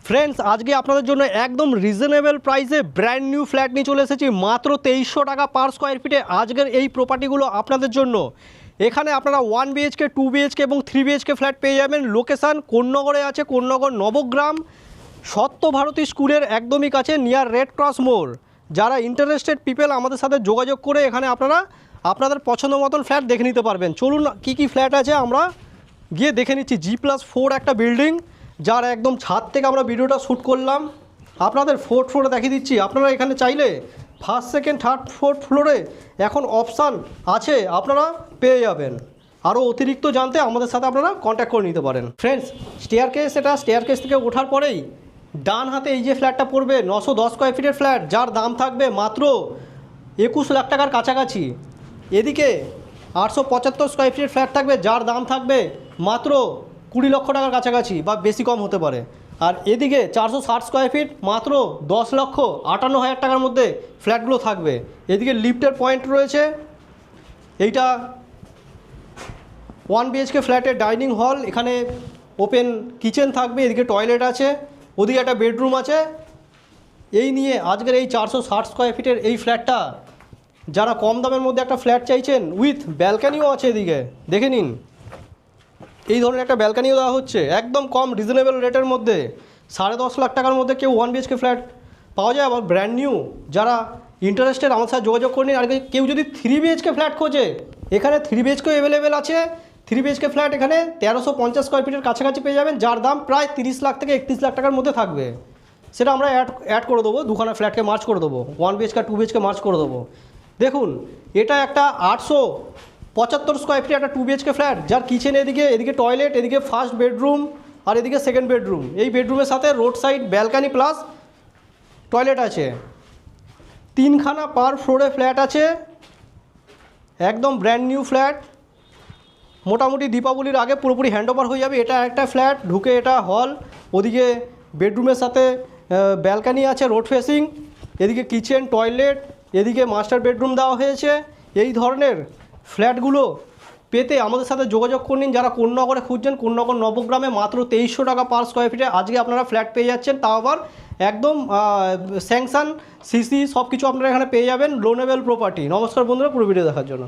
Friends, আজকে আপনাদের জন্য একদম রিজনেবল প্রাইসে ব্র্যান্ড নিউ ফ্ল্যাট নিয়ে চলে এসেছি মাত্র 2300 টাকা পার স্কোয়ার ফিটে। আজকের এই প্রপার্টিগুলো আপনাদের জন্য। এখানে আপনারা 1 বিএইচকে 2 বিএইচকে এবং 3 বিএইচকে ফ্ল্যাট পেয়ে যাবেন। লোকেশান কোন্নগরে আছে, কোন্নগর নবগ্রাম সত্যভারতী স্কুলের একদমই কাছে, নিয়ার রেড ক্রস মোড়। যারা ইন্টারেস্টেড পিপল আমাদের সাথে যোগাযোগ করে এখানে আপনারা আপনাদের পছন্দ মতন ফ্ল্যাট দেখে নিতে পারবেন। চলুন কী কী ফ্ল্যাট আছে আমরা গিয়ে দেখে নিচ্ছি। G+4 একটা বিল্ডিং, যার একদম ছাদ থেকে আমরা ভিডিওটা শ্যুট করলাম। আপনাদের ফোর্থ ফ্লোরে দেখিয়ে দিচ্ছি। আপনারা এখানে চাইলে ফার্স্ট সেকেন্ড থার্ড ফোর্থ ফ্লোরে এখন অপশান আছে, আপনারা পেয়ে যাবেন। আরও অতিরিক্ত জানতে আমাদের সাথে আপনারা কন্ট্যাক্ট করে নিতে পারেন। ফ্রেন্ডস, স্টেয়ারকেস থেকে ওঠার পরেই ডান হাতে এই যে ফ্ল্যাটটা পড়বে 910 স্কোয়ার ফিটের ফ্ল্যাট, যার দাম থাকবে মাত্র 21 লাখ টাকার কাছাকাছি। এদিকে 875 স্কোয়ার ফিটের ফ্ল্যাট থাকবে, যার দাম থাকবে মাত্র 20 লক্ষ টাকার কাছাকাছি বা বেশি কম হতে পারে। আর এদিকে 460 স্কোয়ার ফিট মাত্র 10,58,000 টাকার মধ্যে ফ্ল্যাটগুলো থাকবে। এদিকে লিফটের পয়েন্ট রয়েছে। এইটা 1 বিএইচকে ফ্ল্যাটের ডাইনিং হল, এখানে ওপেন কিচেন থাকবে, এদিকে টয়লেট আছে, ওদিকে একটা বেডরুম আছে। এই নিয়ে আজকের এই 460 স্কোয়ার ফিটের এই ফ্ল্যাটটা, যারা কম দামের মধ্যে একটা ফ্ল্যাট চাইছেন উইথ ব্যালকানিও আছে, এদিকে দেখে নিন। এই ধরনের একটা ব্যালকানিও দেওয়া হচ্ছে একদম কম রিজনেবল রেটের মধ্যে। 10.5 লাখ টাকার মধ্যে কেউ 1 বিএইচকে ফ্ল্যাট পাওয়া যায়, আবার ব্র্যান্ড নিউ। যারা ইন্টারেস্টেড আমার সাথে যোগাযোগ করে নিন। আর কেউ যদি 3 বিএইচকে ফ্ল্যাট খোঁজে, এখানে 3 বিএইচকেও অ্যাভেলেবেল আছে। 3 বিএইচকে ফ্ল্যাট এখানে 1350 স্কোয়ার ফিটের কাছাকাছি পেয়ে যাবেন, যার দাম প্রায় 30 লাখ থেকে 31 লাখ টাকার মধ্যে থাকবে। সেটা আমরা অ্যাড করে দেবো, দুখানা ফ্ল্যাটকে মার্চ করে দেবো, 1 বিএইচকে 2 বিএইচকে মার্চ করে দেবো। দেখুন, এটা একটা 875 স্কোয়ার ফিট একটা 2 বিএইচকে ফ্ল্যাট, যার কিচেন এদিকে টয়লেট, এদিকে ফার্স্ট বেডরুম আর এদিকে সেকেন্ড বেডরুম। এই বেডরুমের সাথে road side balcony plus toilet আছে। 3খানা পার ফ্লোরে ফ্ল্যাট আছে, একদম ব্র্যান্ড নিউ ফ্ল্যাট। মোটামুটি দীপাবলির আগে পুরোপুরি হ্যান্ডওভার হয়ে যাবে। এটা একটা ফ্ল্যাট, ঢুকে এটা হল, ওদিকে বেডরুমের সাথে ব্যালকানি আছে রোড ফেসিং, এদিকে কিচেন টয়লেট, এদিকে মাস্টার বেডরুম দেওয়া হয়েছে। এই ধরনের ফ্ল্যাটগুলো পেতে আমাদের সাথে যোগাযোগ করে নিন। যারা কোন্নগরে খুঁজছেন, কোন্নগর নবগ্রামে মাত্র 2300 টাকা পার স্কোয়ার ফিটে আজকে আপনারা ফ্ল্যাট পেয়ে যাচ্ছেন। তাও আবার একদম স্যাংশন সিসি সব কিছু আপনারা এখানে পেয়ে যাবেন। Loanable property. নমস্কার বন্ধুরা, পুরো ভিডিও দেখার জন্য।